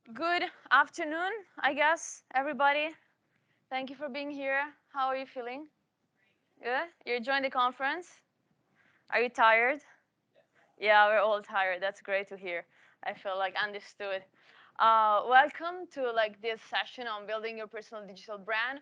Good afternoon, I guess, everybody. Thank you for being here. How are you feeling? Good? You're enjoying the conference? Are you tired? Yeah, we're all tired. That's great to hear. I feel like understood. Welcome to this session on building your personal digital brand.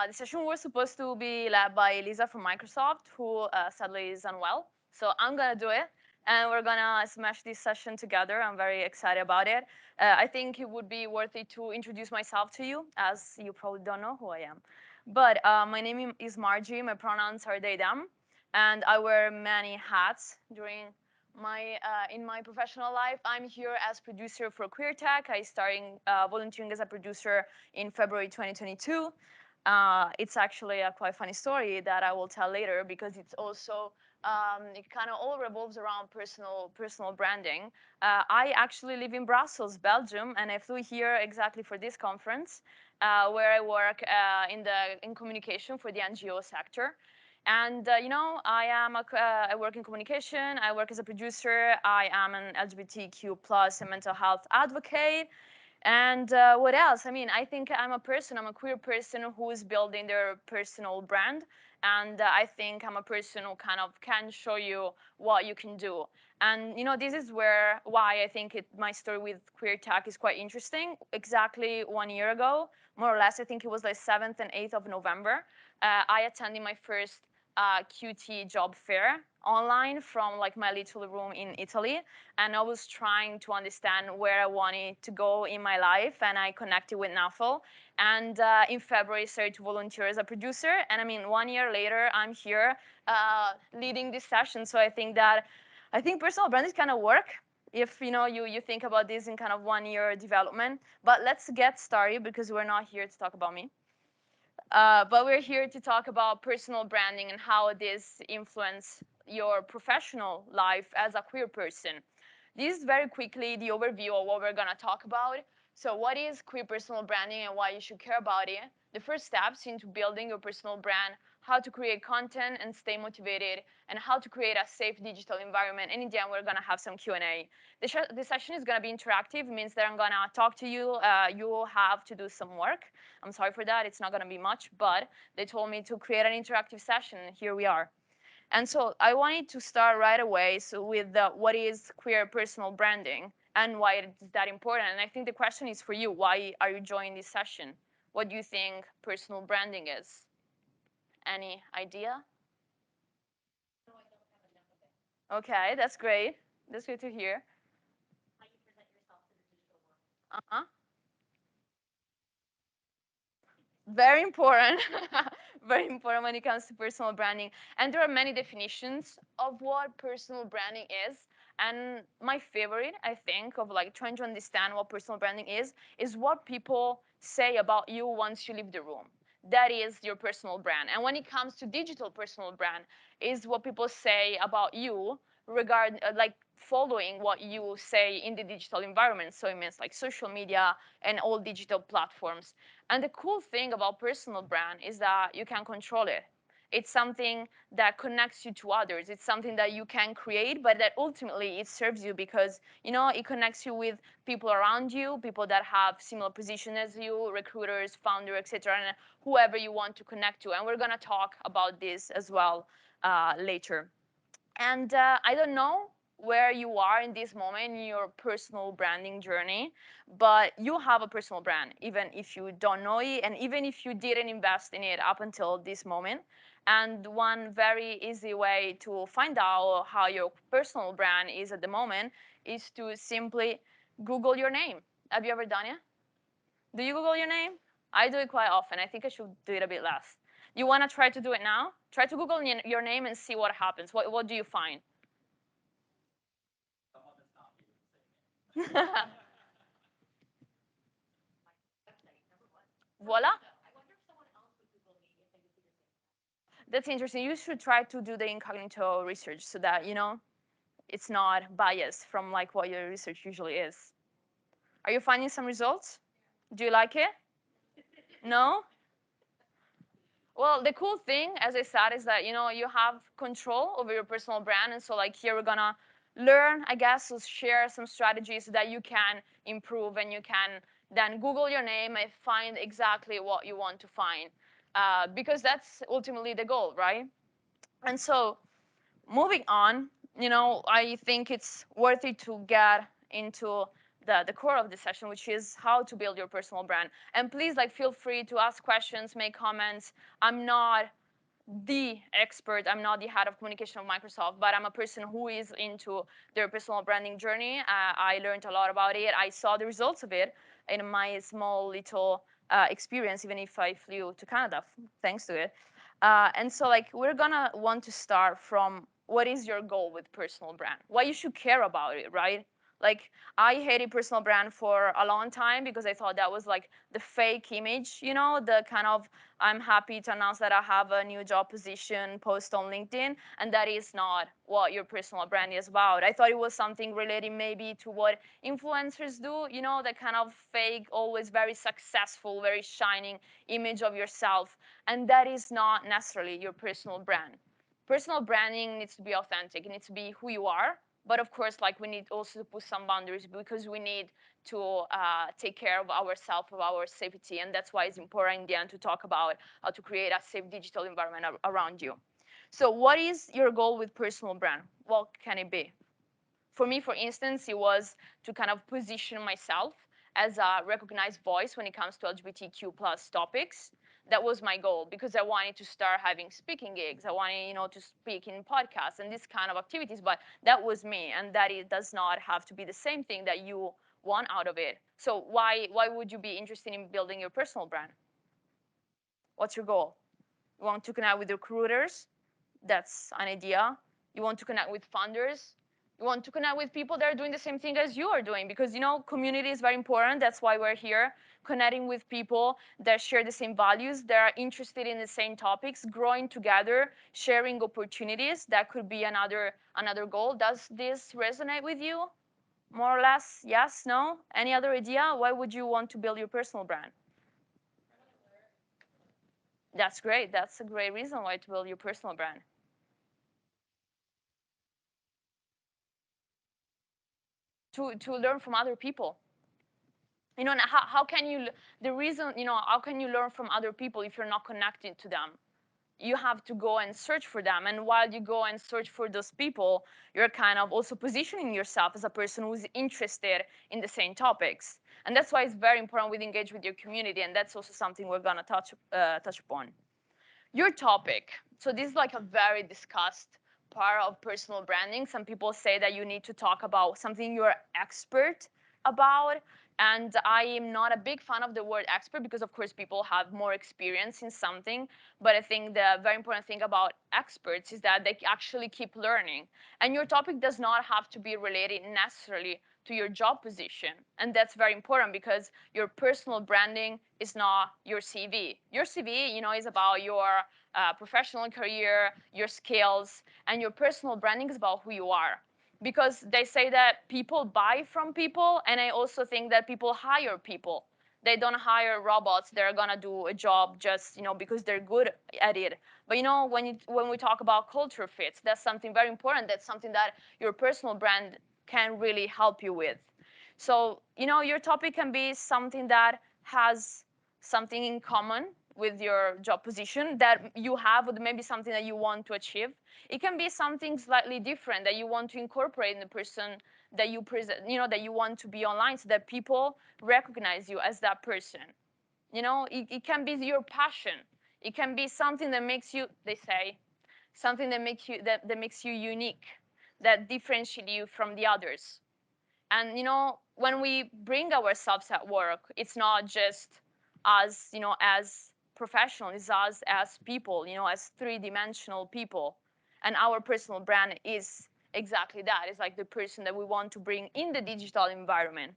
The session was supposed to be led by Lisa from Microsoft, who sadly is unwell. So I'm gonna do it, and we're gonna smash this session together. I'm very excited about it. I think it would be worth it to introduce myself to you, as you probably don't know who I am. But my name is Margie. My pronouns are they, them, and I wear many hats during in my professional life. I'm here as producer for QueerTech. I started volunteering as a producer in February 2022. It's actually a quite funny story that I will tell later because it's also it kind of all revolves around personal branding. I actually live in Brussels, Belgium, and I flew here exactly for this conference, where I work in communication for the NGO sector. And I work in communication. I work as a producer. I am an LGBTQ plus and mental health advocate. And what else? I mean, I think I'm a queer person who is building their personal brand. And I think I'm a person who kind of can show you what you can do. And this is why I think my story with Queer Tech is quite interesting. Exactly 1 year ago, more or less, I think it was like 7th and 8th of November, I attended my first QT job fair online from my little room in Italy, and I was trying to understand where I wanted to go in my life, and I connected with NAFL, and in February I started to volunteer as a producer, and I mean 1 year later I'm here leading this session. So I think personal branding kind of work if you think about this in kind of 1 year development. But let's get started because we're not here to talk about me. But we're here to talk about personal branding and how this influence your professional life as a queer person. This is very quickly the overview of what we're going to talk about. So what is queer personal branding and why you should care about it? The first steps into building your personal brand, how to create content and stay motivated, and how to create a safe digital environment. And in the end, we're going to have some Q&A. The session is going to be interactive. It means that I'm going to talk to you. You will have to do some work. I'm sorry for that. It's not going to be much, but they told me to create an interactive session, and here we are. And so I wanted to start right away with what is queer personal branding and why it is that important. And I think the question is for you. Why are you joining this session? What do you think personal branding is? Any idea? Okay, that's great. That's good to hear. Uh-huh. Very important. Very important when it comes to personal branding. And there are many definitions of what personal branding is. And my favorite, I think, of trying to understand what personal branding is what people say about you once you leave the room. That is your personal brand. And when it comes to digital personal brand, is what people say about you following what you say in the digital environment. So it means like social media and all digital platforms. And the cool thing about personal brand is that you can control it. It's something that connects you to others. It's something that you can create, but that ultimately it serves you because it connects you with people around you, people that have similar position as you, recruiters, founder, etc., and whoever you want to connect to. And we're gonna talk about this as well later. And I don't know where you are in this moment in your personal branding journey, but you have a personal brand, even if you don't know it, and even if you didn't invest in it up until this moment. And one very easy way to find out how your personal brand is at the moment is to simply Google your name. Have you ever done it? Do you Google your name? I do it quite often. I think I should do it a bit less. You want to try to do it now? Try to Google your name and see what happens. What do you find? Voila. That's interesting. You should try to do the incognito research so that, it's not biased from what your research usually is. Are you finding some results? Do you like it? No? Well, the cool thing, as I said, is that you have control over your personal brand, and so here we're gonna learn, I guess, to share some strategies so that you can improve and you can then Google your name and find exactly what you want to find. Because that's ultimately the goal, right? And so moving on, I think it's worth it to get into the core of the session, which is how to build your personal brand. And please, feel free to ask questions, make comments. I'm not the expert. I'm not the head of communication of Microsoft, but I'm a person who is into their personal branding journey. I learned a lot about it. I saw the results of it in my small little experience, even if I flew to Canada thanks to it. And so we're gonna want to start from what is your goal with personal brand? Why you should care about it, right? Like I hated personal brand for a long time because I thought that was the fake image, the kind of I'm happy to announce that I have a new job position post on LinkedIn, and that is not what your personal brand is about. I thought it was something related maybe to what influencers do, that kind of fake, always very successful, very shining image of yourself, and that is not necessarily your personal brand. Personal branding needs to be authentic. It needs to be who you are, but of course, we need also to put some boundaries because we need to take care of ourselves, of our safety, and that's why it's important in the end to talk about how to create a safe digital environment around you. So what is your goal with personal brand? What can it be? For me, for instance, it was to kind of position myself as a recognized voice when it comes to LGBTQ plus topics. That was my goal because I wanted to start having speaking gigs. I wanted, to speak in podcasts and this kind of activities, but that was me, and that it does not have to be the same thing that you want out of it. So why would you be interested in building your personal brand? What's your goal? You want to connect with recruiters? That's an idea. You want to connect with funders. You want to connect with people that are doing the same thing as you are doing because, community is very important. That's why we're here, connecting with people that share the same values, that are interested in the same topics, growing together, sharing opportunities. That could be another goal. Does this resonate with you? More or less, yes, no? Any other idea? Why would you want to build your personal brand? That's great. That's a great reason why to build your personal brand. To learn from other people. And how can you, the reason, how can you learn from other people if you're not connected to them? You have to go and search for them. And while you go and search for those people, you're kind of also positioning yourself as a person who's interested in the same topics. And that's why it's very important we engage with your community. And that's also something we're going to touch upon. Your topic. So this is a very discussed part of personal branding. Some people say that you need to talk about something you're expert about. And I am not a big fan of the word expert because, of course, people have more experience in something. But I think the very important thing about experts is that they actually keep learning. And your topic does not have to be related necessarily to your job position. And that's very important because your personal branding is not your CV. Your CV, is about your professional career, your skills, and your personal branding is about who you are. Because they say that people buy from people, and I also think that people hire people. They don't hire robots that are gonna do a job just because they're good at it. But when we talk about culture fits, that's something very important. That's something that your personal brand can really help you with. So your topic can be something that has something in common with your job position that you have, or maybe something that you want to achieve. It can be something slightly different that you want to incorporate in the person that you present, that you want to be online, so that people recognize you as that person. It can be your passion. It can be something that makes you, they say, something that makes you unique, that differentiates you from the others. And when we bring ourselves at work, it's not just us, as professionals, it's us as people, as three-dimensional people. And our personal brand is exactly that. It's like the person that we want to bring in the digital environment.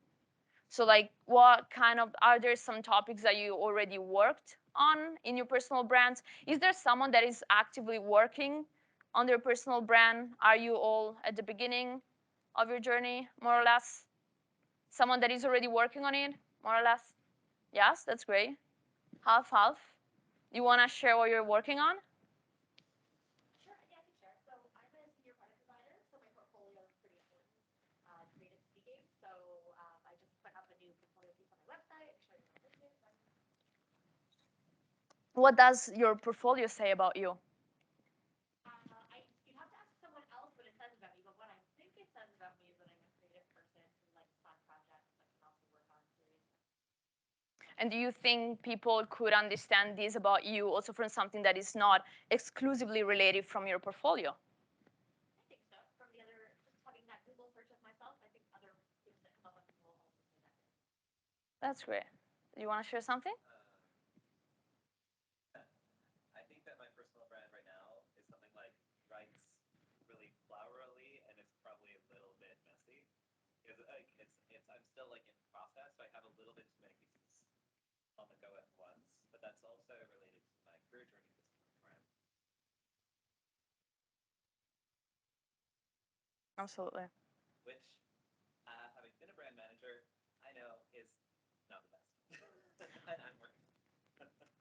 So what kind of, are there some topics that you already worked on in your personal brands? Is there someone that is actively working on their personal brand? Are you all at the beginning of your journey, more or less? Someone that is already working on it, more or less? Yes, that's great. Half, half. You want to share what you're working on? What does your portfolio say about you? And do you think people could understand this about you also from something that is not exclusively related from your portfolio? That's great. Do you want to share something? Absolutely.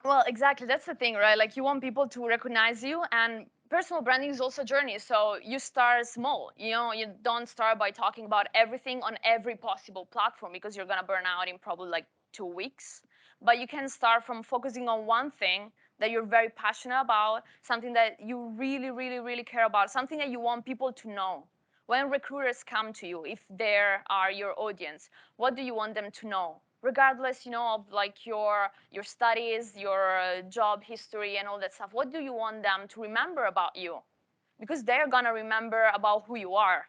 Well, exactly. That's the thing, right? Like you want people to recognize you, and personal branding is also a journey. So you start small. You know, you don't start by talking about everything on every possible platform because you're gonna burn out in probably like 2 weeks. But you can start from focusing on one thing that you're very passionate about, something that you really, really, really care about, something that you want people to know. When recruiters come to you, if they are your audience, what do you want them to know? Regardless, of like your studies, your job history, and all that stuff. What do you want them to remember about you? Because they're gonna remember about who you are.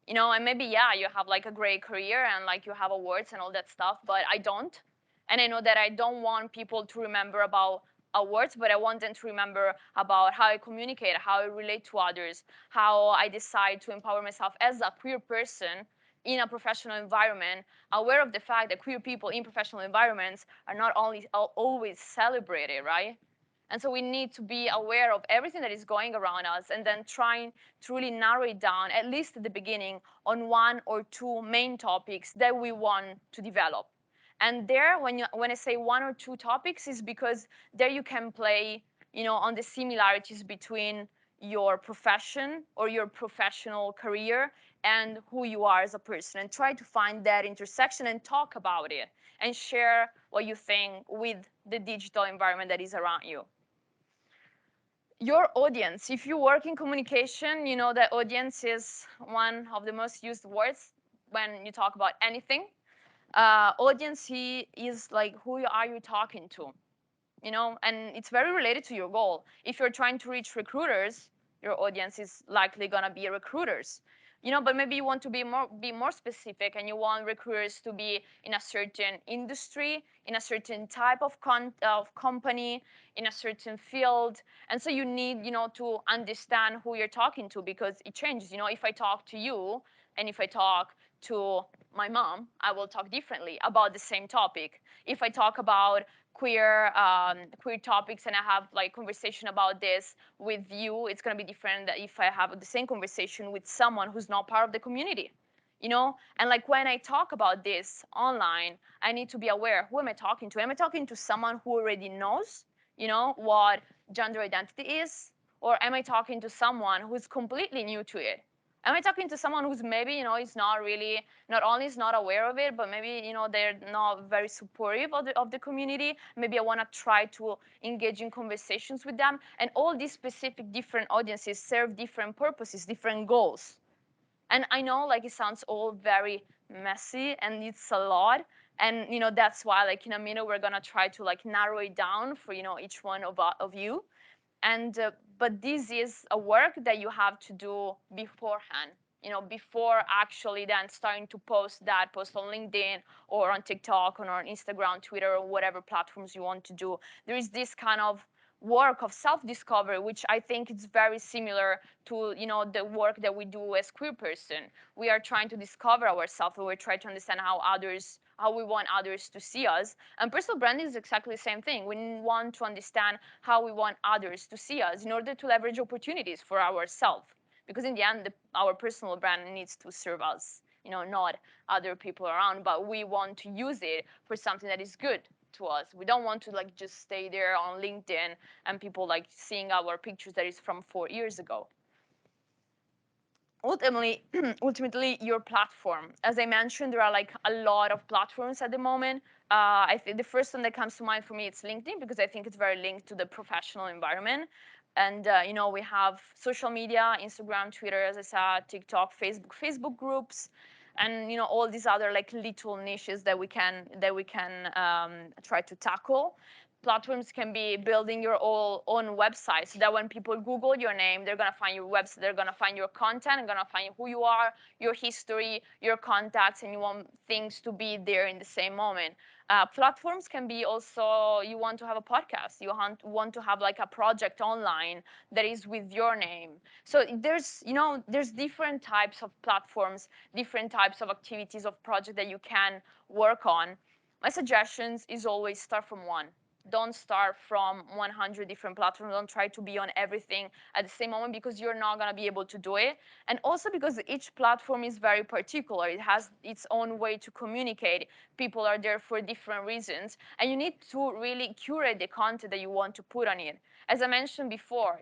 And maybe, yeah, you have like a great career and like you have awards and all that stuff, but I don't. And I know that I don't want people to remember about awards, but I want them to remember about how I communicate, how I relate to others, how I decide to empower myself as a queer person in a professional environment, aware of the fact that queer people in professional environments are not only always celebrated, right? And so we need to be aware of everything that is going around us and then trying to really narrow it down, at least at the beginning, on one or two main topics that we want to develop. And there, when I say one or two topics, is because there you can play, on the similarities between your profession or your professional career and who you are as a person, and try to find that intersection and talk about it and share what you think with the digital environment that is around you. Your audience, if you work in communication, you know that audience is one of the most used words when you talk about anything. Audience is like, who are you talking to? And it's very related to your goal. If you're trying to reach recruiters, your audience is likely gonna be recruiters. But maybe you want to be more specific, and you want recruiters to be in a certain industry, in a certain type of company, in a certain field. And so you need, to understand who you're talking to, because it changes. If I talk to you and if I talk to my mom, I will talk differently about the same topic. If I talk about queer topics and I have like conversation about this with you, it's going to be different than if I have the same conversation with someone who's not part of the community. And like when I talk about this online, I need to be aware, who am I talking to? Am I talking to someone who already knows, what gender identity is? Or am I talking to someone who's completely new to it? Am I talking to someone who's maybe, is not really, not only is not aware of it, but maybe, they're not very supportive of the community. Maybe I want to try to engage in conversations with them. And all these specific different audiences serve different purposes, different goals. And I know like it sounds all very messy and it's a lot. And that's why like in a minute we're gonna try to like narrow it down for each one of you. And but this is a work that you have to do beforehand, before actually then starting to post on LinkedIn or on TikTok or on Instagram, Twitter, or whatever platforms you want to do. There is this kind of work of self-discovery, which I think is very similar to the work that we do as queer person. We are trying to discover ourselves, and we're trying to understand how we want others to see us. And personal branding is exactly the same thing. We want to understand how we want others to see us in order to leverage opportunities for ourselves. Because in the end, our personal brand needs to serve us, not other people around, but we want to use it for something that is good to us. We don't want to like just stay there on LinkedIn and people like seeing our pictures that is from 4 years ago. ultimately, ultimately your platform. As I mentioned, there are like a lot of platforms at the moment. I think the first one that comes to mind for me is LinkedIn, because I think it's very linked to the professional environment. And we have social media, Instagram, Twitter, as I said, TikTok, Facebook groups, and all these other like little niches that we can try to tackle. Platforms can be building your own website, so that when people Google your name, they're gonna find your website, they're gonna find your content, and gonna find who you are, your history, your contacts, and you want things to be there in the same moment. Platforms can be also, you want to have a podcast, you want to have like a project online that is with your name. So there's different types of platforms, different types of activities of project that you can work on. My suggestions is always start from one. Don't start from 100 different platforms. Don't try to be on everything at the same moment, because you're not going to be able to do it. And also because each platform is very particular. It has its own way to communicate. People are there for different reasons. And you need to really curate the content that you want to put on it. As I mentioned before,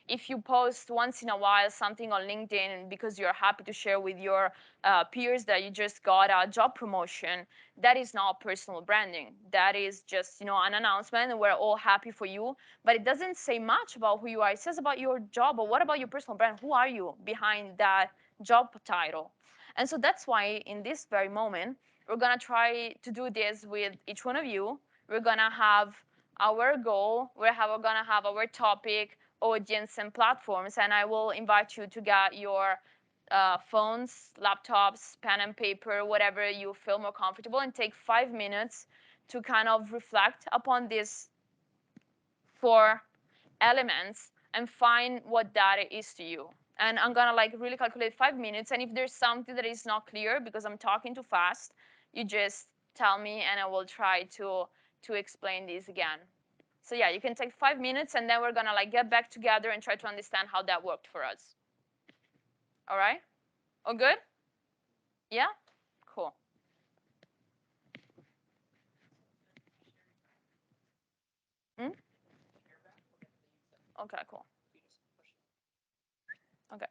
if you post once in a while something on LinkedIn because you're happy to share with your peers that you just got a job promotion, that is not personal branding. That is just an announcement, and we're all happy for you. But it doesn't say much about who you are. It says about your job, but what about your personal brand? Who are you behind that job title? And so that's why in this very moment, we're gonna try to do this with each one of you. We're gonna have our goal. We're gonna have our topic, audience, and platforms. And I will invite you to get your phones, laptops, pen and paper, whatever you feel more comfortable, and take 5 minutes to kind of reflect upon these 4 elements and find what data is to you. And I'm gonna like really calculate 5 minutes. And if there's something that is not clear because I'm talking too fast, you just tell me, and I will try to explain this again. So yeah, you can take 5 minutes, and then we're gonna like get back together and try to understand how that worked for us. All right? All good? Yeah? Cool. Hmm? Okay, cool. Okay.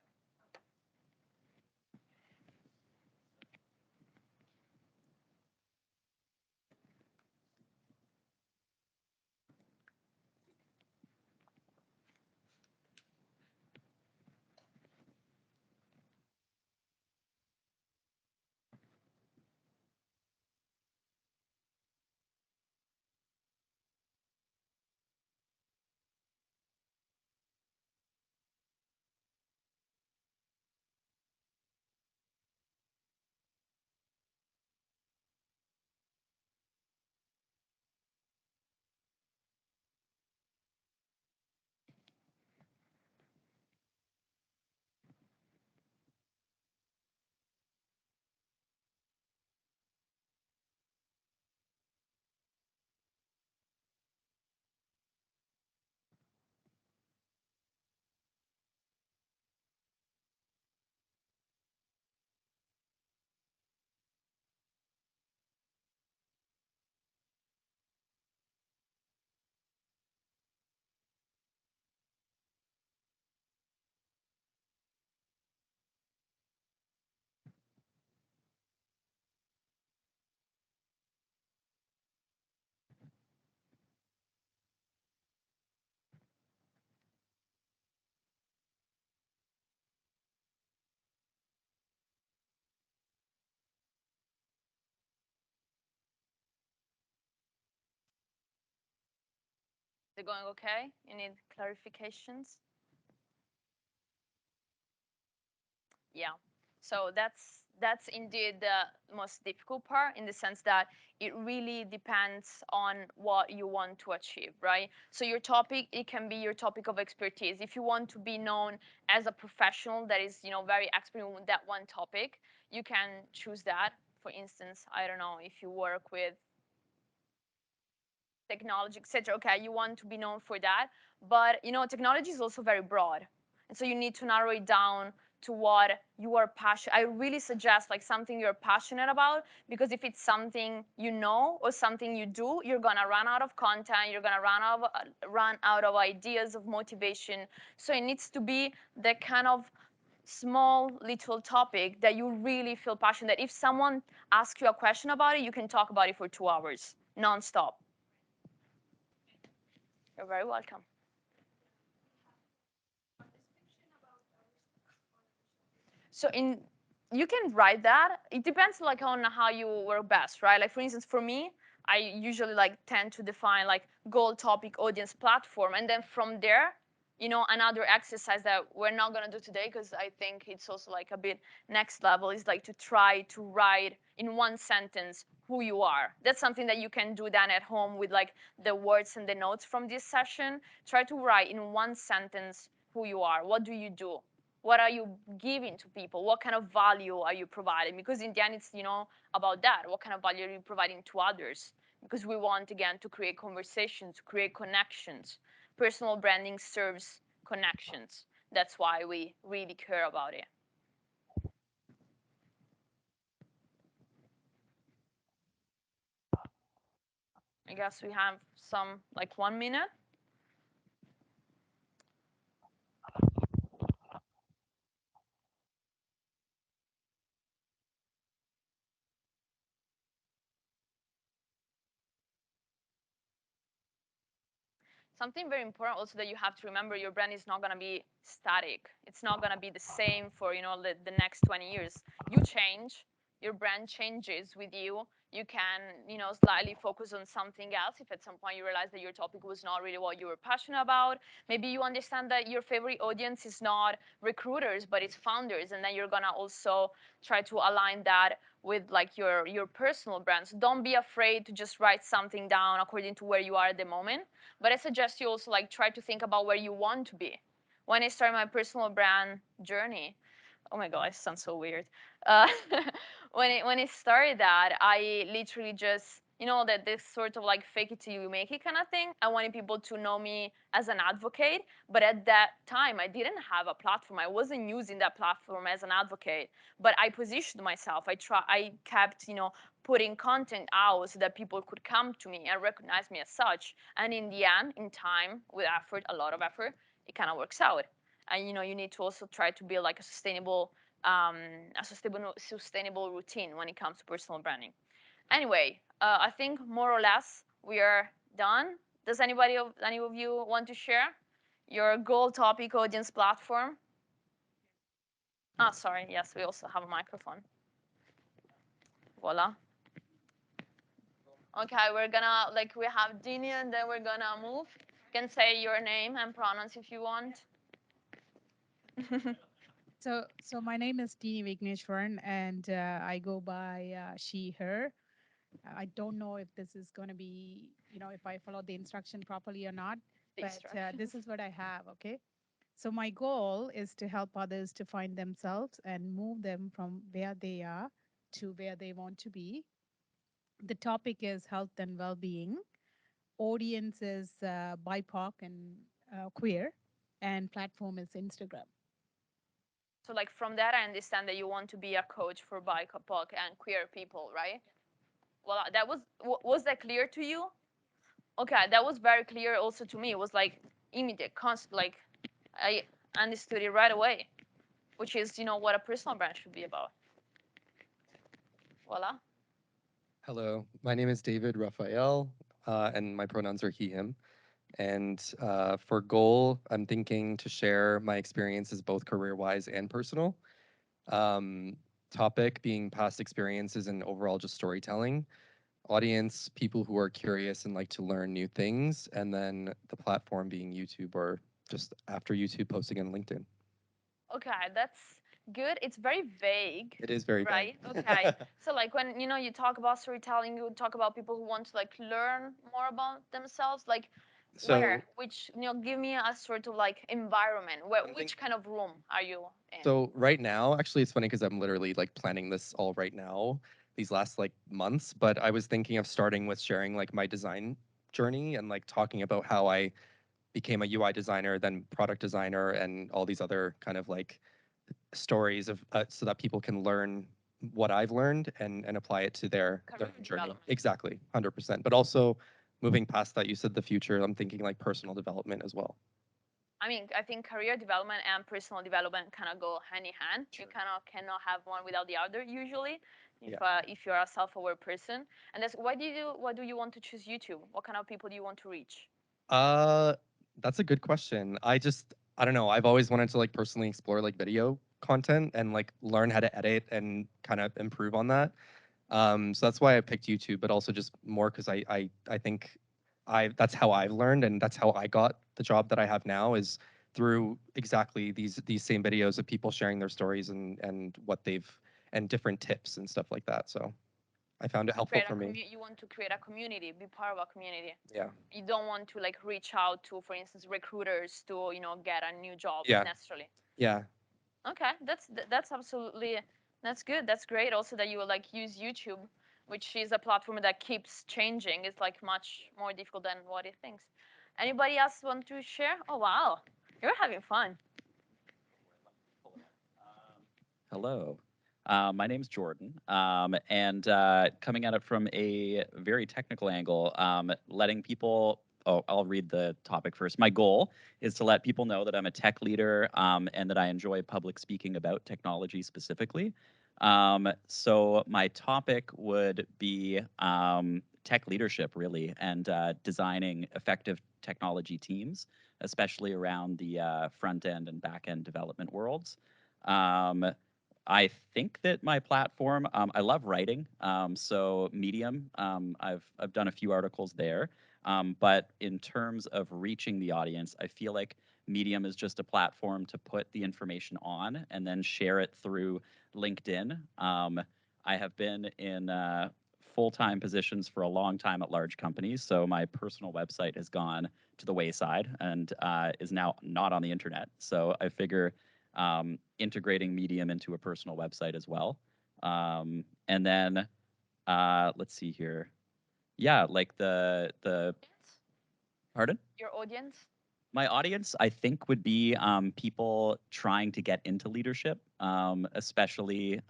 Is it going okay? You need clarifications? Yeah. So that's indeed the most difficult part, in the sense that it really depends on what you want to achieve, right? So your topic, it can be your topic of expertise. If you want to be known as a professional that is, very expert in that one topic, you can choose that. For instance, I don't know, if you work with technology, etc. Okay, you want to be known for that, but technology is also very broad, and so you need to narrow it down to what you are passionate. I really suggest like something you're passionate about, because if it's something you know or something you do, you're gonna run out of content, you're gonna run out of ideas of motivation. So it needs to be the kind of small little topic that you really feel passionate that if someone asks you a question about it, you can talk about it for 2 hours nonstop. You're very welcome. So in you can write that. It depends like on how you work best, right? Like for instance, for me, I usually like tend to define like goal, topic, audience, platform, and then from there, another exercise that we're not gonna do today because I think it's also like a bit next level is like to try to write in one sentence who you are. That's something that you can do then at home with like the words and the notes from this session. Try to write in one sentence who you are. What do you do? What are you giving to people? What kind of value are you providing? Because in the end, it's about that. What kind of value are you providing to others? Because we want again to create conversations, to create connections. Personal branding serves connections. That's why we really care about it. I guess we have some like 1 minute. Something very important also that you have to remember, your brand is not going to be static. It's not going to be the same for the next 20 years. You change, your brand changes with you. You can slightly focus on something else if at some point you realize that your topic was not really what you were passionate about. Maybe you understand that your favorite audience is not recruiters but it's founders, and then you're going to also try to align that with like your personal brand. So don't be afraid to just write something down according to where you are at the moment, but I suggest you also like try to think about where you want to be. When I started my personal brand journey, oh my god, it sounds so weird. Uh, when it started that, I literally just that this sort of like fake it till you make it kind of thing. I wanted people to know me as an advocate, but at that time I didn't have a platform. I wasn't using that platform as an advocate, but I positioned myself. I kept putting content out so that people could come to me and recognize me as such. And in the end, in time, with effort, a lot of effort, it kind of works out. And you need to also try to build like um, a sustainable routine when it comes to personal branding. Anyway, I think more or less we are done. Does any of you want to share your goal, topic, audience, platform? Ah, sorry. Yes, we also have a microphone. Voila. Okay, we're gonna like we have Dini, and then we're gonna move. You can say your name and pronouns if you want. So my name is Dini Vigneshwaran, and I go by she, her. I don't know if this is going to be, if I follow the instruction properly or not, but this is what I have, okay? So my goal is to help others to find themselves and move them from where they are to where they want to be. The topic is health and well-being. Audience is BIPOC and queer, and platform is Instagram. So like from that, I understand that you want to be a coach for BIPOC and queer people, right? Well, that was that clear to you? Okay, that was very clear also to me. It was like immediate, constant, like I understood it right away, which is what a personal brand should be about. Voila. Hello, my name is David Raphael, and my pronouns are he, him. And for goal, I'm thinking to share my experiences both career wise and personal. Um, Topic being past experiences and overall just storytelling. Audience, people who are curious and like to learn new things. And then the platform being YouTube or just after YouTube posting on LinkedIn. Okay, that's good. It's very vague, It is very right? vague. Okay. So like when you talk about storytelling, you talk about people who want to like learn more about themselves. Like So where? Which give me a sort of like environment. Where? I'm Which thinking. kind of room are you in? So right now, actually, it's funny because I'm literally like planning this all right now, these last like months. But I was thinking of starting with sharing like my design journey and like talking about how I became a UI designer, then product designer, and all these other kind of like stories of so that people can learn what I've learned and apply it to their Career own journey. development. Exactly, 100%. But also moving past that, you said the future. I'm thinking like personal development as well. I mean, I think career development and personal development kind of go hand in hand. You True. kind of cannot have one without the other usually. Yeah. If you're a self-aware person, and that's why do you want to choose YouTube? What kind of people do you want to reach? Uh, that's a good question. I don't know. I've always wanted to like personally explore like video content and like learn how to edit and kind of improve on that. So that's why I picked YouTube, but also just more because I think I that's how I've learned and that's how I got the job that I have now is through exactly these same videos of people sharing their stories and what they've and different tips and stuff like that. So I found it helpful for me. You want to create a community, be part of a community. Yeah. You don't want to like reach out to, for instance, recruiters to get a new job Yeah. necessarily. Yeah. Okay, that's absolutely that's good. That's great. Also that you will like use YouTube, which is a platform that keeps changing. It's like much more difficult than what it thinks. Anybody else want to share? Oh wow, you're having fun. Hello. My name's Jordan, and coming at it from a very technical angle, letting people. Oh, I'll read the topic first. My goal is to let people know that I'm a tech leader and that I enjoy public speaking about technology specifically. So, my topic would be tech leadership, really, and designing effective technology teams, especially around the front end and back end development worlds. Um, I think that my platform, I love writing. So Medium, I've done a few articles there. But in terms of reaching the audience, I feel like Medium is just a platform to put the information on and then share it through LinkedIn. I have been in full-time positions for a long time at large companies, so my personal website has gone to the wayside and is now not on the internet. So I figure integrating Medium into a personal website as well. And then let's see here. Yeah, like the pardon. Your audience. My audience, I think, would be people trying to get into leadership, especially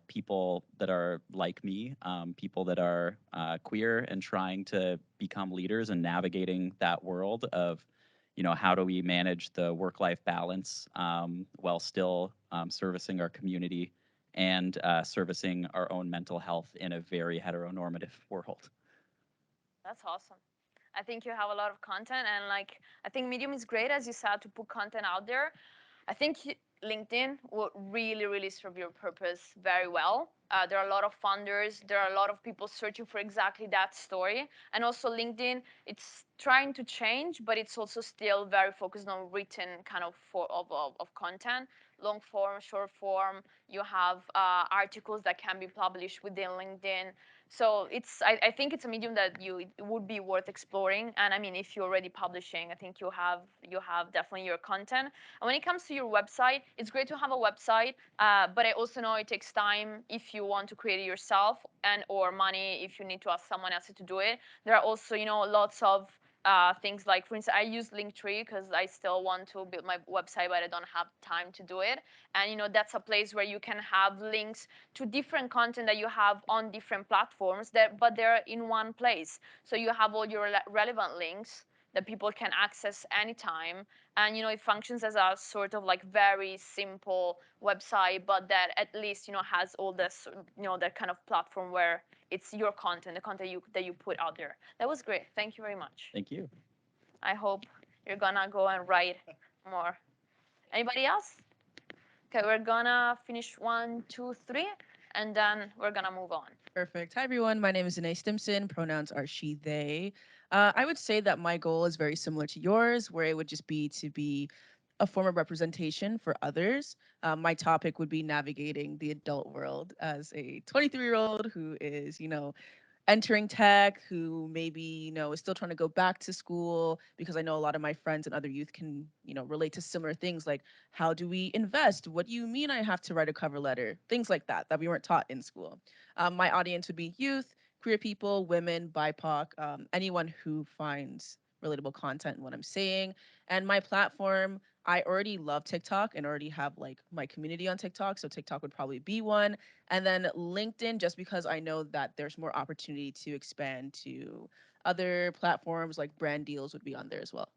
people that are like me, people that are queer and trying to become leaders and navigating that world of, how do we manage the work-life balance while still servicing our community and servicing our own mental health in a very heteronormative world. That's awesome. I think you have a lot of content, and like I think Medium is great, as you said, to put content out there. I think LinkedIn will really, really serve your purpose very well. There are a lot of funders. There are a lot of people searching for exactly that story. And also LinkedIn, it's trying to change, but it's also still very focused on written kind of of content, long form, short form. You have articles that can be published within LinkedIn. So I think it's a medium that it would be worth exploring. And I mean, if you're already publishing, I think you have definitely your content. And when it comes to your website, it's great to have a website, but I also know it takes time if you want to create it yourself and or money if you need to ask someone else to do it. There are also, lots of things like, for instance, I use Linktree because I still want to build my website, but I don't have time to do it. And that's a place where you can have links to different content that you have on different platforms, but they're in one place. So you have all your relevant links that people can access anytime, and it functions as a sort of like very simple website, but that at least has all this that kind of platform where it's your content, the content that you put out there. That was great. Thank you very much. Thank you. I hope you're gonna go and write more. Anybody else? Okay, we're gonna finish 1, 2, 3, and then we're gonna move on. Perfect. Hi, everyone. My name is Danae Stimson. Pronouns are she, they. I would say that my goal is very similar to yours, where it would just be to be a form of representation for others. My topic would be navigating the adult world as a 23-year-old who is, entering tech, who maybe is still trying to go back to school, because I know a lot of my friends and other youth can relate to similar things like, how do we invest, what do you mean I have to write a cover letter, things like that we weren't taught in school. My audience would be youth, queer people, women, BIPOC, anyone who finds relatable content in what I'm saying. And my platform, I already love TikTok and already have like my community on TikTok, so TikTok would probably be one. And then LinkedIn, just because I know that there's more opportunity to expand to other platforms, like brand deals would be on there as well.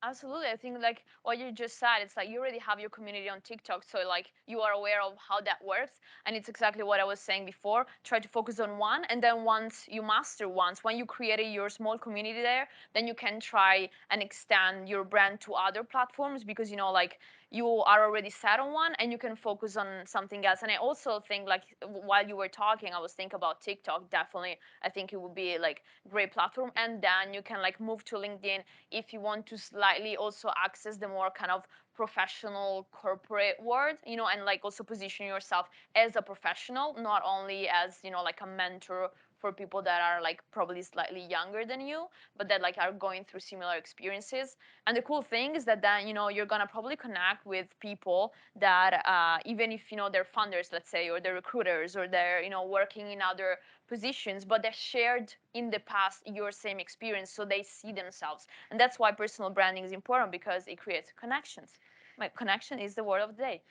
Absolutely. I think like what you just said, it's like you already have your community on TikTok, so like you are aware of how that works. And it's exactly what I was saying before. Try to focus on one, and then once you master once, when you created your small community there, then you can try and extend your brand to other platforms because like you are already set on one and you can focus on something else. And I also think like while you were talking, I was thinking about TikTok. Definitely, I think it would be like great platform, and then you can like move to LinkedIn if you want to slightly also access the more kind of professional corporate world, and like also position yourself as a professional, not only as, like a mentor for people that are like probably slightly younger than you, but that like are going through similar experiences. And the cool thing is that then, you're gonna probably connect with people that even if, they're funders, let's say, or they're recruiters, or they're, working in other positions, but they shared in the past your same experience, so they see themselves. And that's why personal branding is important, because it creates connections. My connection is the word of the day.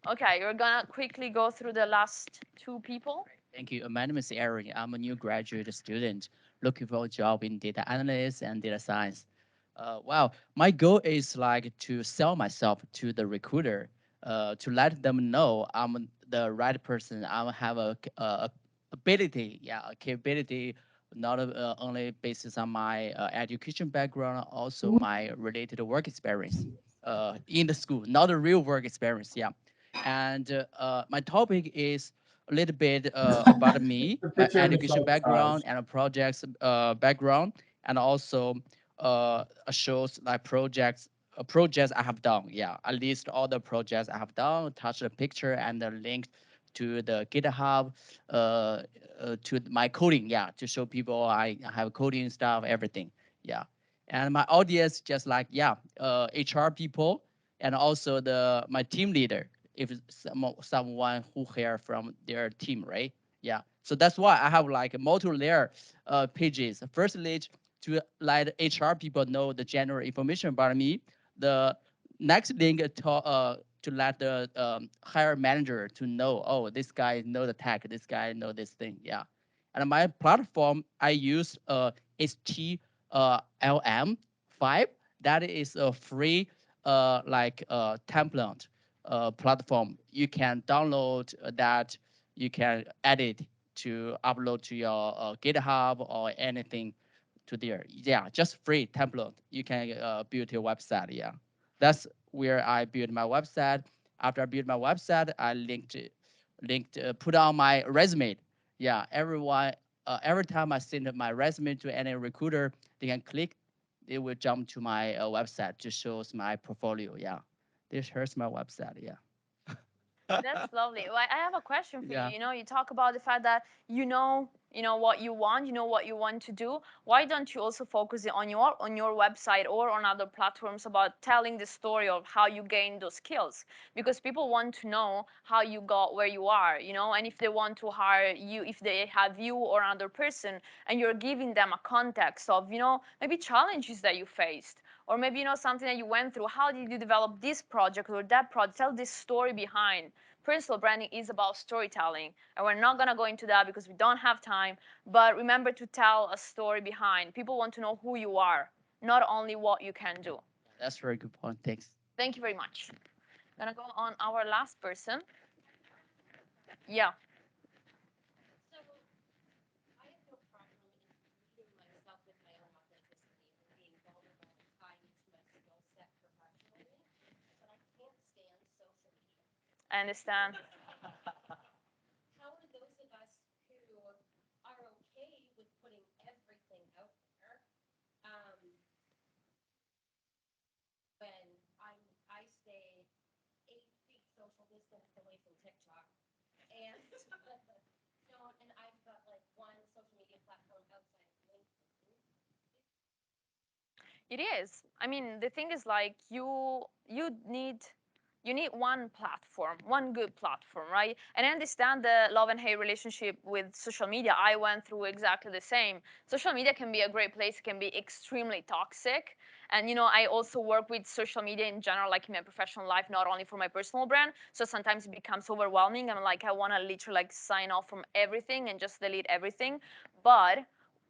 Okay, you're gonna quickly go through the last two people. Thank you. My name is Aaron. I'm a new graduate student looking for a job in data analysis and data science. Wow, my goal is like to sell myself to the recruiter, to let them know I'm the right person. I have a ability, yeah, a capability, not only basis on my education background, also my related work experience in the school, not a real work experience, yeah. And my topic is a little bit about me, my education background and projects background, and also shows like projects I have done. Yeah, I list all the projects I have done, touch the picture and the link to the GitHub, to my coding. Yeah, to show people I have coding stuff, everything. Yeah, and my audience just like yeah, HR people and also the my team leader if someone who hear from their team, right? Yeah. So that's why I have like multiple layer pages. First page to let HR people know the general information about me. The next link to let the hire manager to know, oh, this guy know the tech, this guy know this thing. Yeah. And my platform, I use HTLM5. That is a free template platform. You can download that. You can edit to upload to your GitHub or anything to there. Yeah, just free template. You can build your website. Yeah, that's where I build my website. After I build my website, I put on my resume. Yeah, every time I send my resume to any recruiter, they can click. They will jump to my website to shows my portfolio. Yeah, this here's my website. Yeah. That's lovely. Well, I have a question for you. Yeah. You talk about the fact that what you want, what you want to do. Why don't you also focus it on your website or on other platforms about telling the story of how you gained those skills? Because people want to know how you got where you are, and if they want to hire you, if they have you or another person, and you're giving them a context of, maybe challenges that you faced, or maybe something that you went through. How did you develop this project or that project? Tell this story behind. Personal branding is about storytelling, and we're not going to go into that because we don't have time. But remember to tell a story behind. People want to know who you are, not only what you can do. That's a very good point. Thanks. Thank you very much. Gonna go on our last person. Yeah. I understand. It is. I mean, the thing is like you need one platform, one good platform, right? And I understand the love and hate relationship with social media. I went through exactly the same. Social media can be a great place, can be extremely toxic. And I also work with social media in general, like in my professional life, not only for my personal brand. So sometimes it becomes overwhelming. I'm like, I want to literally like sign off from everything and just delete everything. But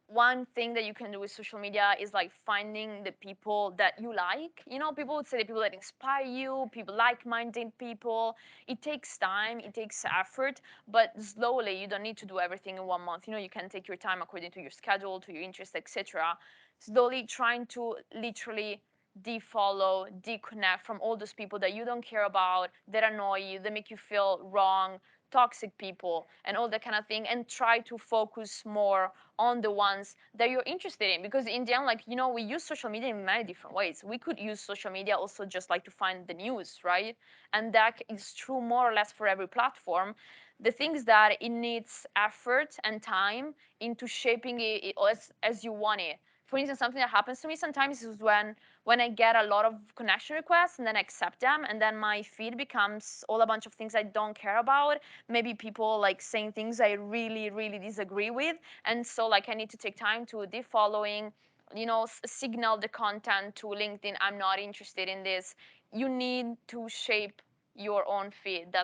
one thing that you can do with social media is like finding the people that you like. You know, people would say the people that inspire you, people like-minded people. It takes time, it takes effort, but slowly. You don't need to do everything in 1 month. You know, you can take your time according to your schedule, to your interests, etc. Slowly trying to literally defollow, deconnect from all those people that you don't care about, that annoy you, that make you feel wrong, toxic people, and all that kind of thing, and try to focus more on the ones that you're interested in. Because in the end, like, you know, we use social media in many different ways. We could use social media also just like to find the news, right? And that is true more or less for every platform. The thing is that it needs effort and time into shaping it as you want it. For instance, something that happens to me sometimes is when I get a lot of connection requests and then I accept them, and then my feed becomes all a bunch of things I don't care about. Maybe people like saying things I really, really disagree with, and so like I need to take time to defollowing, you know, signal the content to LinkedIn. I'm not interested in this. You need to shape your own feed.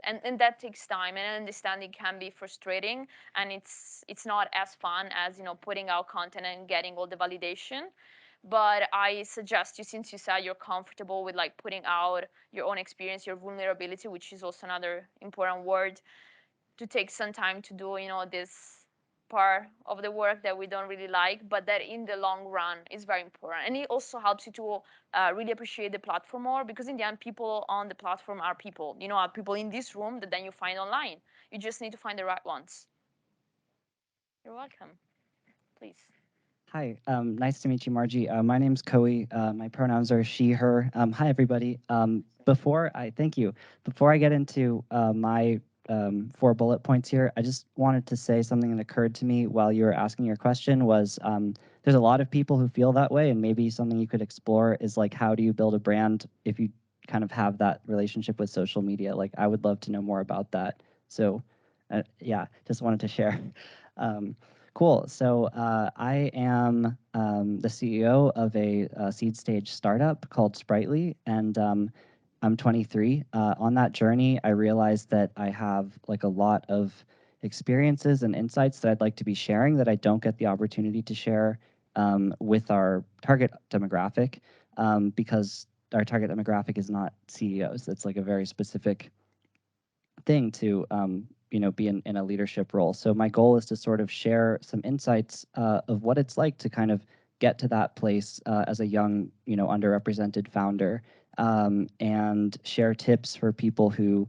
And that takes time, and understanding can be frustrating, and it's not as fun as, you know, putting out content and getting all the validation. But I suggest you, since you said you're comfortable with like putting out your own experience, your vulnerability, which is also another important word, to take some time to do, you know, this part of the work that we don't really like, but that in the long run is very important. And it also helps you to really appreciate the platform more, because in the end, people on the platform are people, you know, are people in this room that then you find online. You just need to find the right ones. You're welcome. Please. Hi, nice to meet you, Margie. My name's Koe. My pronouns are she, her. Hi, everybody. Thank you. Before I get into my 4 bullet points here, I just wanted to say something that occurred to me while you were asking your question was there's a lot of people who feel that way, and maybe something you could explore is like, how do you build a brand if you kind of have that relationship with social media? Like, I would love to know more about that. So, yeah, just wanted to share. Um, Cool. So I am the CEO of a seed stage startup called Sprightly, and I'm 23. On that journey, I realized that I have like a lot of experiences and insights that I'd like to be sharing that I don't get the opportunity to share with our target demographic, because our target demographic is not CEOs. It's like a very specific thing to be in a leadership role. So my goal is to sort of share some insights of what it's like to kind of get to that place as a young, underrepresented founder, and share tips for people who,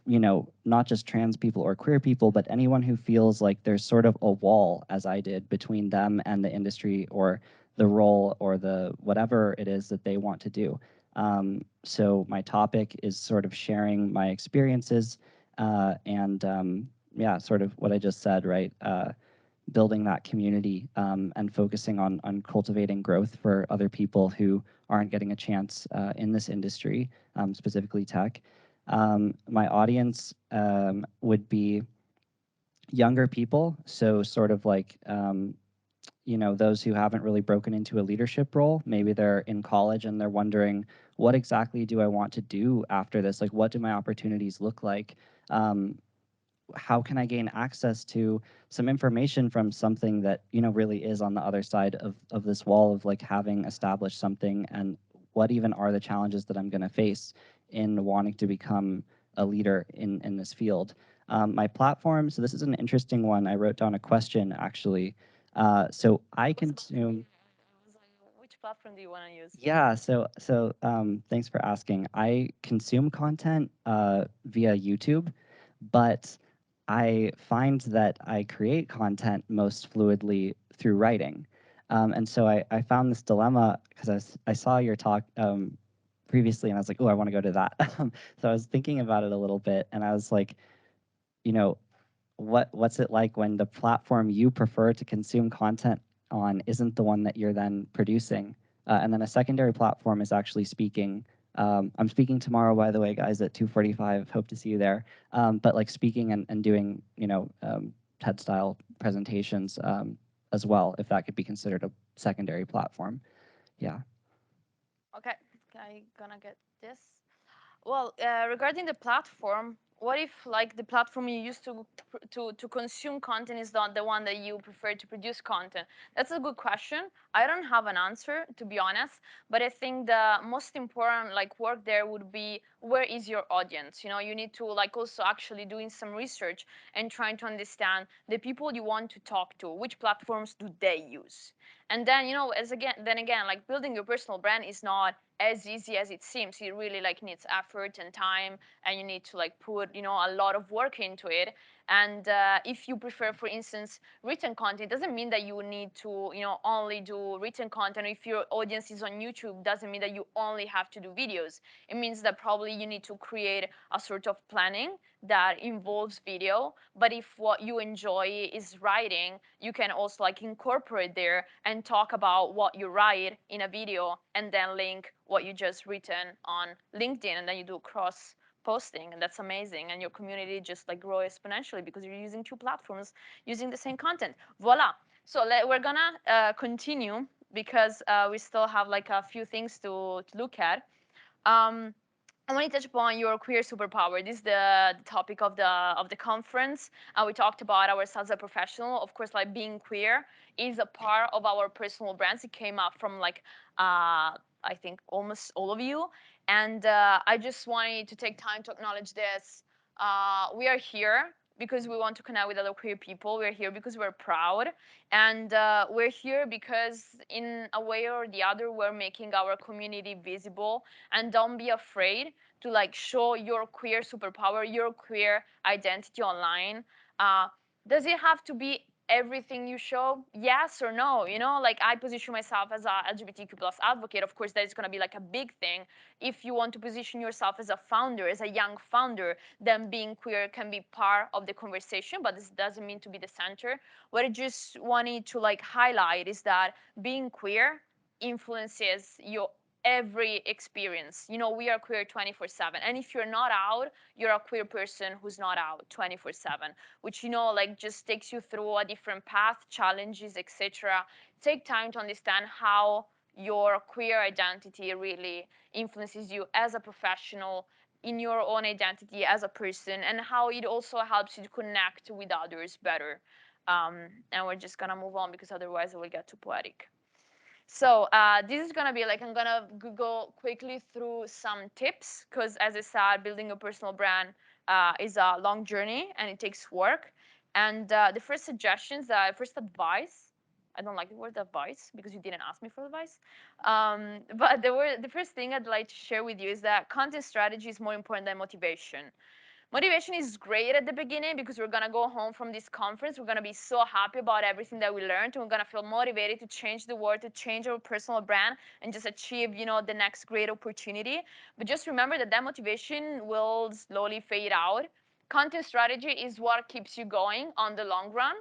not just trans people or queer people, but anyone who feels like there's sort of a wall, as I did, between them and the industry or the role or the whatever it is that they want to do. So my topic is sort of sharing my experiences, and yeah, sort of what I just said, right? Building that community, and focusing on cultivating growth for other people who aren't getting a chance in this industry, specifically tech. My audience would be younger people, so sort of like those who haven't really broken into a leadership role. Maybe they're in college and they're wondering, what exactly do I want to do after this? Like, what do my opportunities look like? How can I gain access to some information from something that really is on the other side of this wall of like having established something, and what even are the challenges that I'm going to face in wanting to become a leader in this field. My platform, so this is an interesting one. I wrote down a question actually. So I consume. Which platform do you want to use? Yeah, thanks for asking. I consume content via YouTube, but I find that I create content most fluidly through writing. And so I found this dilemma because I saw your talk previously, and I was like, oh, I want to go to that. So I was thinking about it a little bit, and I was like, you know, what's it like when the platform you prefer to consume content on isn't the one that you're then producing? And then a secondary platform is actually speaking. I'm speaking tomorrow, by the way, guys, at 2:45. Hope to see you there. But like speaking and doing, TED style presentations as well, if that could be considered a secondary platform. Yeah. Okay, I gonna get this. Well, regarding the platform, what if like the platform you use to consume content is not the one that you prefer to produce content? That's a good question. I don't have an answer, to be honest, but I think the most important like work there would be, where is your audience? You know, you need to like also actually doing some research and trying to understand the people you want to talk to, which platforms do they use. And then, you know, then again, like building your personal brand is not as easy as it seems. It really like needs effort and time, and you need to like put, you know, a lot of work into it. And if you prefer, for instance, written content, doesn't mean that you need to, you know, only do written content. If your audience is on YouTube, doesn't mean that you only have to do videos. It means that probably you need to create a sort of planning that involves video. But if what you enjoy is writing, you can also like incorporate there and talk about what you write in a video, and then link what you just written on LinkedIn, and then you do cross posting, and that's amazing, and your community just like grow exponentially because you're using two platforms using the same content. Voila. So we're gonna continue because we still have like a few things to look at. um, I want to touch upon your queer superpower. This is the topic of the conference. We talked about ourselves as a professional. Of course, like being queer is a part of our personal brands. It came up from like I think almost all of you, and I just wanted to take time to acknowledge this. We are here because we want to connect with other queer people. We're here because we're proud, and we're here because in a way or the other, we're making our community visible. And don't be afraid to like show your queer superpower, your queer identity online. Uh, does it have to be everything you show? Yes or no? You know, like I position myself as a LGBTQ plus advocate. Of course, that is going to be like a big thing. If you want to position yourself as a founder, as a young founder, then being queer can be part of the conversation, but this doesn't mean to be the center. What I just wanted to like highlight is that being queer influences your every experience. You know, we are queer 24/7. And if you're not out, you're a queer person who's not out 24/7, which, you know, like just takes you through a different path, challenges, etc. Take time to understand how your queer identity really influences you as a professional, in your own identity as a person, and how it also helps you to connect with others better. And we're just gonna move on because otherwise it will get too poetic. So this is gonna be like, I'm gonna go quickly through some tips, because as I said, building a personal brand is a long journey and it takes work. And the first suggestions, first advice, I don't like the word advice because you didn't ask me for advice. But the first thing I'd like to share with you is that content strategy is more important than motivation. Motivation is great at the beginning because we're going to go home from this conference. We're going to be so happy about everything that we learned. And we're going to feel motivated to change the world, to change our personal brand, and just achieve, you know, the next great opportunity. But just remember that that motivation will slowly fade out. Content strategy is what keeps you going on the long run.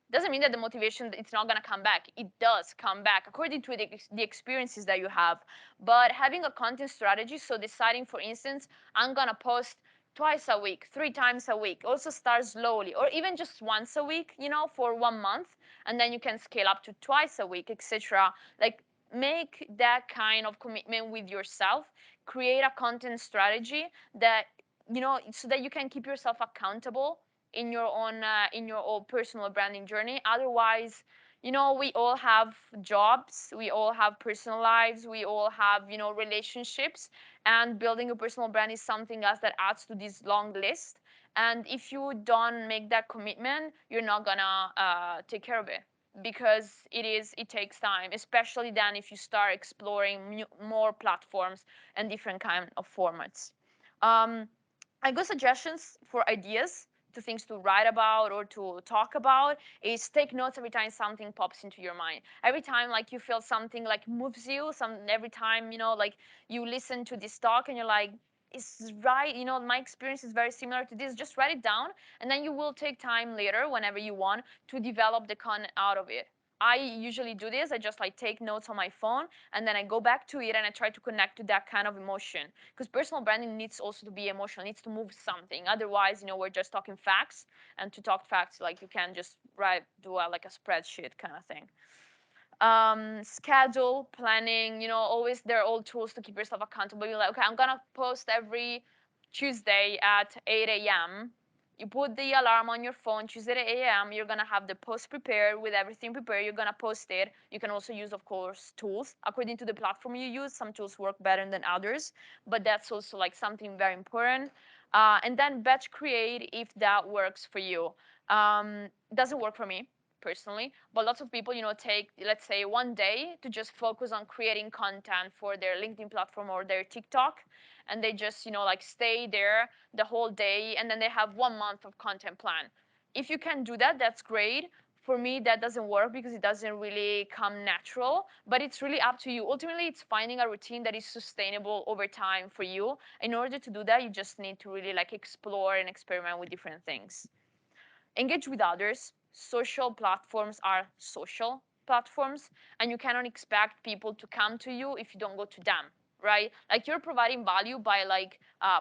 Doesn't mean that the motivation, it's not going to come back. It does come back according to the experiences that you have. But having a content strategy, so deciding, for instance, I'm going to post twice a week, 3 times a week. Also start slowly, or even just once a week, you know, for 1 month, and then you can scale up to twice a week, etc. Like make that kind of commitment with yourself. Create a content strategy that, you know, so that you can keep yourself accountable in your own personal branding journey. Otherwise, you know, we all have jobs, we all have personal lives, we all have, you know, relationships, and building a personal brand is something else that adds to this long list. And if you don't make that commitment, you're not gonna take care of it, because it takes time, especially then if you start exploring more platforms and different kind of formats. um, I got suggestions for ideas to things to write about or to talk about is take notes every time something pops into your mind. Every time like you feel something like moves you, every time, you know, like you listen to this talk and you're like, it's right, you know, my experience is very similar to this. Just write it down, and then you will take time later, whenever you want, to develop the content out of it. I usually do this. I just like take notes on my phone, and then I go back to it and I try to connect to that kind of emotion, because personal branding needs also to be emotional, needs to move something. Otherwise, you know, we're just talking facts, and to talk facts, like you can just like a spreadsheet kind of thing. Schedule, planning, you know, always there are all tools to keep yourself accountable. You're like, okay, I'm gonna post every Tuesday at 8 a.m. You put the alarm on your phone, Tuesday at 8 a.m. You're gonna have the post prepared with everything prepared. You're gonna post it. You can also use, of course, tools according to the platform you use. Some tools work better than others, but that's also like something very important. And then batch create if that works for you. Doesn't work for me personally, but lots of people, take, let's say, one day to just focus on creating content for their LinkedIn platform or their TikTok, and they just, like stay there the whole day, and then they have 1 month of content plan. If you can do that, that's great. For me, that doesn't work because it doesn't really come natural, but it's really up to you. Ultimately, it's finding a routine that is sustainable over time for you. In order to do that, you just need to really like explore and experiment with different things. Engage with others. Social platforms are social platforms, and you cannot expect people to come to you if you don't go to them, right? Like you're providing value by like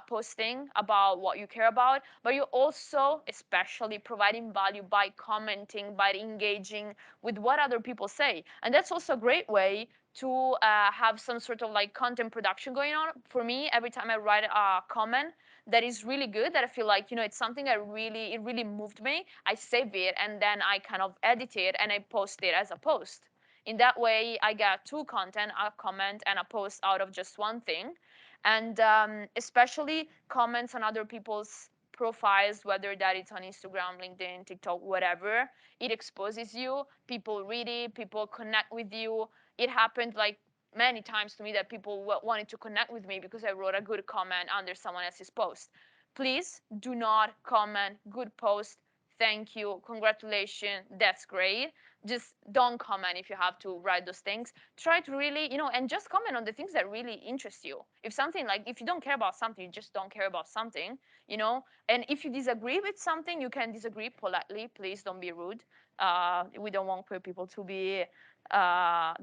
posting about what you care about, but you're also especially providing value by commenting, by engaging with what other people say. And that's also a great way to have some sort of like content production going on. For me, every time I write a comment that is really good, that I feel like, it's something that it really moved me, I save it and then I kind of edit it and I post it as a post. In that way, I get two content, a comment and a post out of just one thing. And especially comments on other people's profiles, whether that it's on Instagram, LinkedIn, TikTok, whatever, it exposes you. People read it, people connect with you. It happened like many times to me that people wanted to connect with me because I wrote a good comment under someone else's post. Please do not comment good post, thank you, congratulations, that's great. Just don't comment if you have to write those things. Try to really, and just comment on the things that really interest you. If something like, if you don't care about something, you just don't care about something, and if you disagree with something, you can disagree politely. Please don't be rude. We don't want queer people to be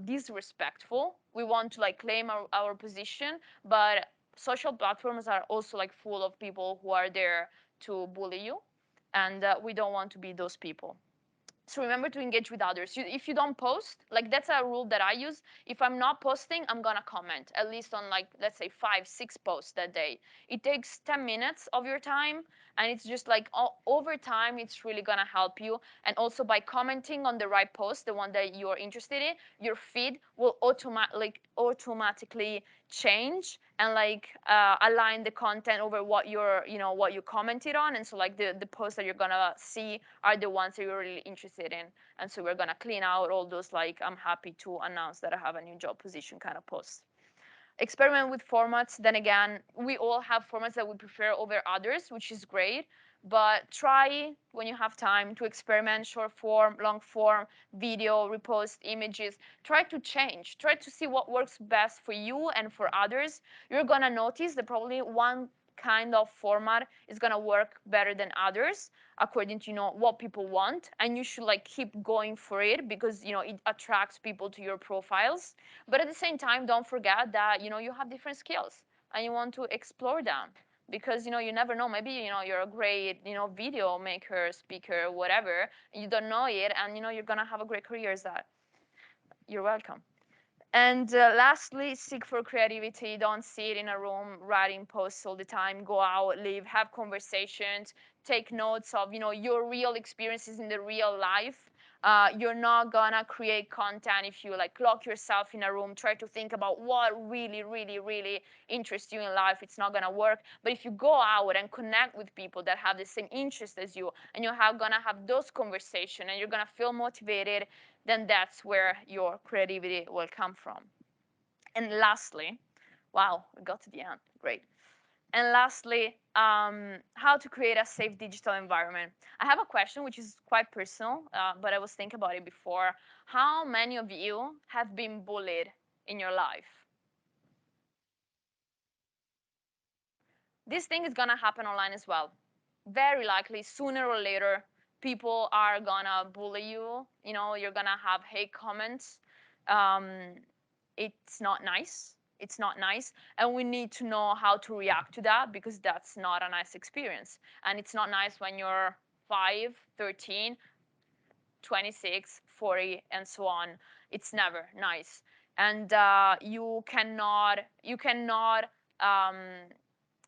disrespectful. We want to like claim our position, but social platforms are also like full of people who are there to bully you, and we don't want to be those people. So remember to engage with others. If you don't post, like that's a rule that I use. If I'm not posting, I'm gonna comment at least on like, let's say 5, 6 posts that day. It takes 10 minutes of your time, and it's just like over time, it's really gonna help you. And also by commenting on the right post, the one that you're interested in, your feed will automatically change and like align the content over what what you commented on. And so like the posts that you're gonna see are the ones that you're really interested in. And so we're gonna clean out all those like, I'm happy to announce that I have a new job position kind of posts. Experiment with formats. Then again, we all have formats that we prefer over others, which is great. But try, when you have time, to experiment short form, long form, video, repost, images. Try to change. Try to see what works best for you and for others. You're going to notice that probably one kind of format is going to work better than others according to what people want, and you should like keep going for it because it attracts people to your profiles. But at the same time, don't forget that you have different skills and you want to explore them, because you never know, maybe you're a great video maker, speaker, whatever, you don't know it, and you're gonna have a great career as that. You're welcome. And lastly, seek for creativity. Don't sit in a room writing posts all the time. Go out, live, have conversations, take notes of your real experiences in the real life. You're not gonna create content if you like lock yourself in a room, try to think about what really, really, really interests you in life. It's not gonna work. But if you go out and connect with people that have the same interest as you, and you're gonna have those conversations, and you're gonna feel motivated, then that's where your creativity will come from. And lastly, wow, we got to the end, great. And lastly, how to create a safe digital environment. I have a question which is quite personal, but I was thinking about it before. How many of you have been bullied in your life? This thing is gonna happen online as well. Very likely, sooner or later, people are gonna bully you. You're gonna have hate comments. Um, it's not nice. It's not nice. And we need to know how to react to that, because that's not a nice experience. And it's not nice when you're 5, 13, 26, 40, and so on. It's never nice. And you cannot um,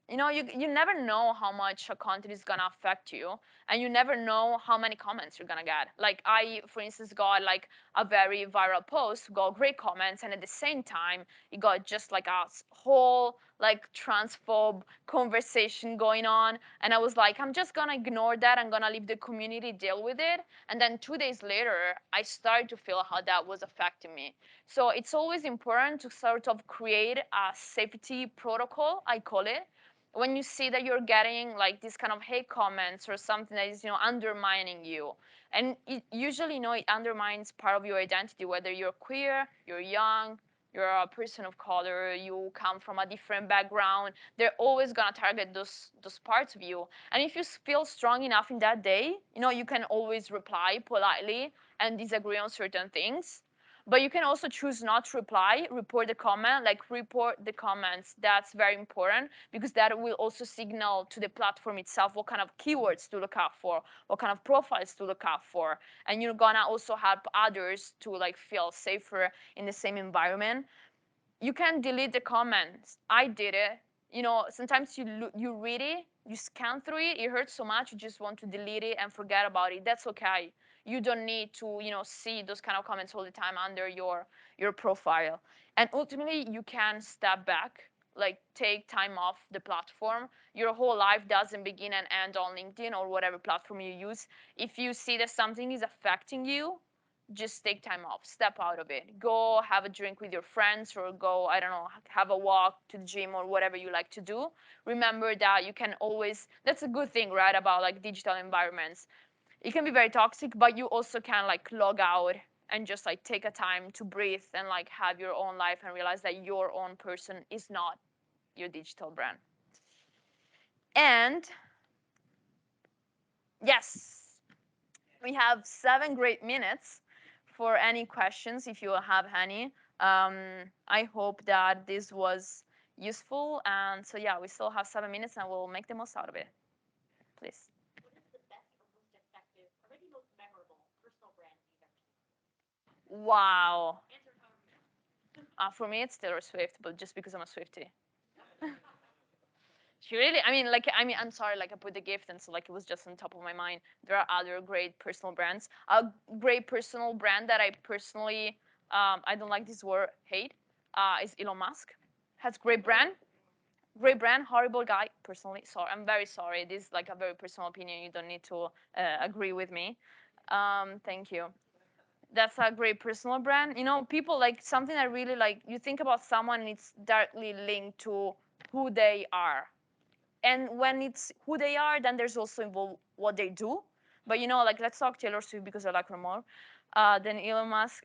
You know, you never know how much a content is gonna affect you, and you never know how many comments you're gonna get. Like I, for instance, got like a very viral post, got great comments, and at the same time, it got just like a whole like transphobe conversation going on, and I was like, I'm just gonna ignore that. I'm gonna leave the community deal with it. And then 2 days later, I started to feel how that was affecting me. So it's always important to sort of create a safety protocol, I call it, when you see that you're getting like these kind of hate comments or something that is undermining you, and it usually it undermines part of your identity, whether you're queer, you're young, you're a person of color, you come from a different background. They're always going to target those parts of you, and if you feel strong enough in that day, you can always reply politely and disagree on certain things. But you can also choose not to reply, report the comment, like report the comments. That's very important because that will also signal to the platform itself what kind of keywords to look out for, what kind of profiles to look out for. And you're gonna also help others to like feel safer in the same environment. You can delete the comments. I did it. Sometimes you read it, you scan through it, it hurts so much, you just want to delete it and forget about it. That's okay. You don't need to, see those kind of comments all the time under your profile. And ultimately, you can step back, like take time off the platform. Your whole life doesn't begin and end on LinkedIn or whatever platform you use. If you see that something is affecting you, just take time off, step out of it, go have a drink with your friends, or go, I don't know, have a walk to the gym or whatever you like to do. Remember that you can always, that's a good thing, right, about like digital environments. It can be very toxic, but you also can like log out and just like take a time to breathe and like have your own life and realize that your own person is not your digital brand. And yes, we have 7 great minutes for any questions if you have any. I hope that this was useful. And so, yeah, we still have 7 minutes and we'll make the most out of it. Please. Wow. For me, it's Taylor Swift, but just because I'm a Swiftie. She really, I'm sorry, like I put the gift and so like it was just on top of my mind. There are other great personal brands. A great personal brand that I personally, I don't like this word, hate, is Elon Musk. Has great brand, horrible guy, personally. Sorry, I'm very sorry. This is like a very personal opinion. You don't need to agree with me. Thank you. That's a great personal brand. People like something I really like. You think about someone and it's directly linked to who they are. And when it's who they are, then there's also involved what they do. But like let's talk Taylor Swift because I like her more than Elon Musk.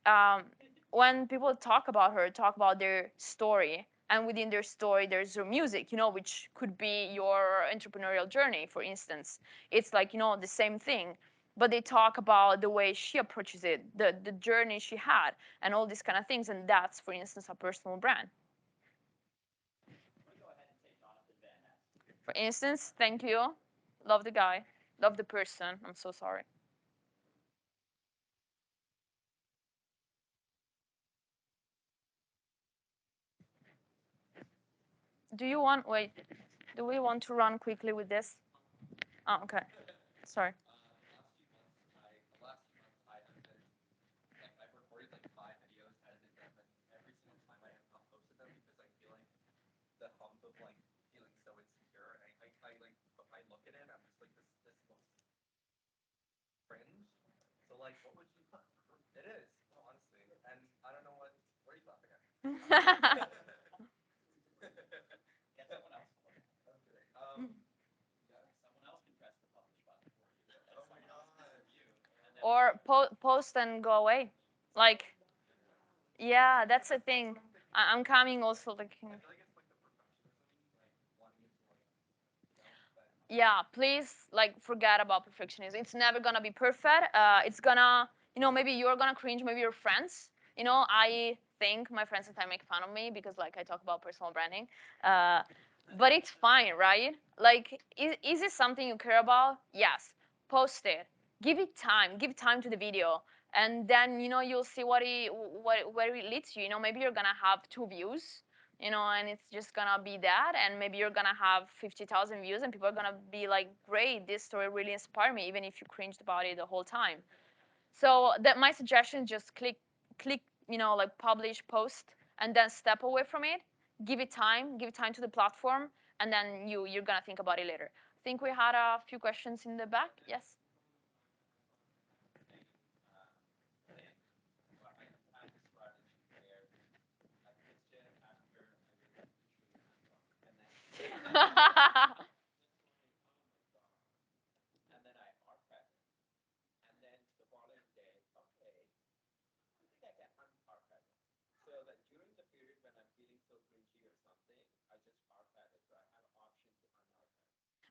When people talk about her, talk about their story, and within their story, there's her music, which could be your entrepreneurial journey, for instance. It's like the same thing, but they talk about the way she approaches it, the journey she had, and all these kind of things, and that's, for instance, a personal brand. For instance, thank you. Love the guy. Love the person. I'm so sorry. Wait, do we want to run quickly with this? Oh, okay. Sorry. Or post and go away. Like, yeah, that's the thing. I'm coming also like. Yeah, please like forget about perfectionism. It's never gonna be perfect. It's gonna, maybe you're gonna cringe, maybe your friends. I think my friends sometimes make fun of me because like I talk about personal branding. Uh, but it's fine, right? Like, is it something you care about? Yes. Post it. Give it time. Give time to the video, and then you'll see where it leads you. Maybe you're gonna have 2 views, and it's just gonna be that, and maybe you're gonna have 50,000 views, and people are gonna be like, great, this story really inspired me, even if you cringed about it the whole time. So that my suggestion is just click, like publish, post, and then step away from it. Give it time to the platform, and then you're gonna think about it later. I think we had a few questions in the back. Yes.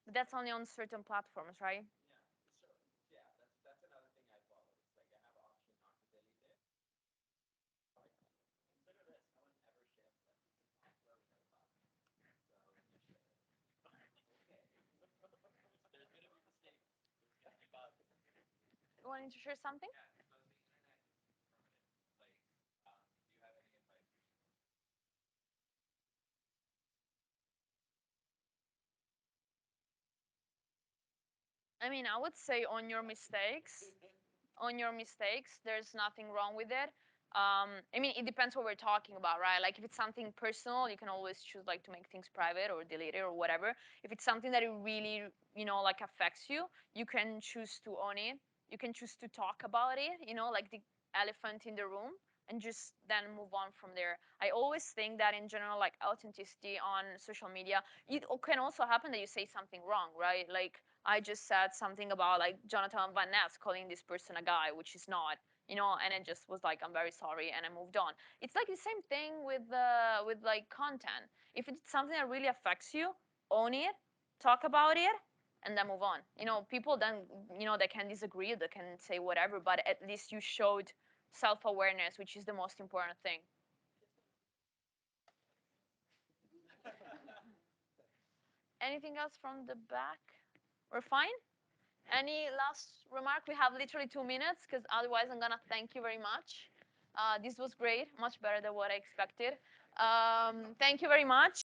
But that's only on certain platforms, right? You wanting to share something? I mean, I would say on your mistakes. There's nothing wrong with it. I mean, it depends what we're talking about, right? Like if it's something personal, you can always choose like to make things private or delete it or whatever. If it's something that it really, like affects you, you can choose to own it. You can choose to talk about it, like the elephant in the room, and just then move on from there. I always think that in general, like authenticity on social media, it can also happen that you say something wrong, right? Like I just said something about like Jonathan Van Ness calling this person a guy, which is not, and it just was like, I'm very sorry, and I moved on. It's like the same thing with like content. If it's something that really affects you, own it, talk about it, and then move on. People then, they can disagree, they can say whatever, but at least you showed self-awareness, which is the most important thing. Anything else from the back? We're fine? Any last remark? We have literally 2 minutes because otherwise I'm going to thank you very much. This was great, much better than what I expected. Thank you very much.